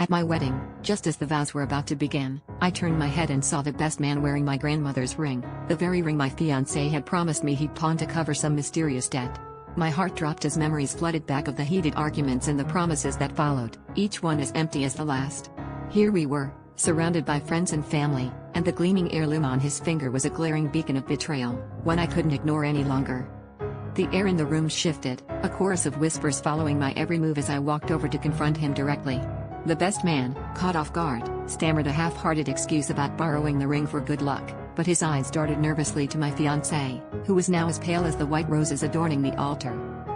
At my wedding, just as the vows were about to begin, I turned my head and saw the best man wearing my grandmother's ring, the very ring my fiancé had promised me he'd pawn to cover some mysterious debt. My heart dropped as memories flooded back of the heated arguments and the promises that followed, each one as empty as the last. Here we were, surrounded by friends and family, and the gleaming heirloom on his finger was a glaring beacon of betrayal, one I couldn't ignore any longer. The air in the room shifted, a chorus of whispers following my every move as I walked over to confront him directly. The best man, caught off guard, stammered a half-hearted excuse about borrowing the ring for good luck, but his eyes darted nervously to my fiancée, who was now as pale as the white roses adorning the altar.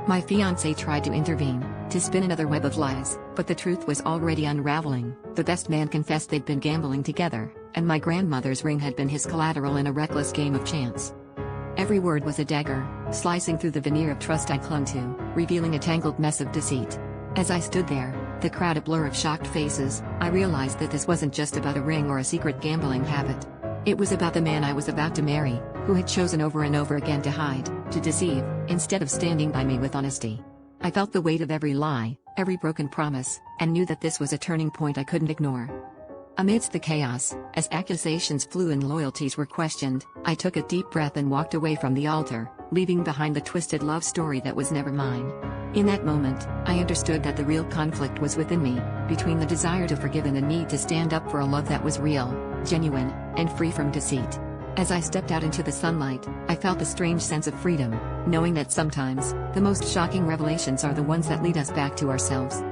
My fiancé tried to intervene, to spin another web of lies, but the truth was already unraveling. The best man confessed they'd been gambling together, and my grandmother's ring had been his collateral in a reckless game of chance. Every word was a dagger, slicing through the veneer of trust I clung to, revealing a tangled mess of deceit. As I stood there, the crowd a blur of shocked faces, I realized that this wasn't just about a ring or a secret gambling habit. It was about the man I was about to marry, who had chosen over and over again to hide, to deceive, instead of standing by me with honesty. I felt the weight of every lie, every broken promise, and knew that this was a turning point I couldn't ignore. Amidst the chaos, as accusations flew and loyalties were questioned, I took a deep breath and walked away from the altar, leaving behind the twisted love story that was never mine. In that moment, I understood that the real conflict was within me, between the desire to forgive and the need to stand up for a love that was real, genuine, and free from deceit. As I stepped out into the sunlight, I felt a strange sense of freedom, knowing that sometimes, the most shocking revelations are the ones that lead us back to ourselves.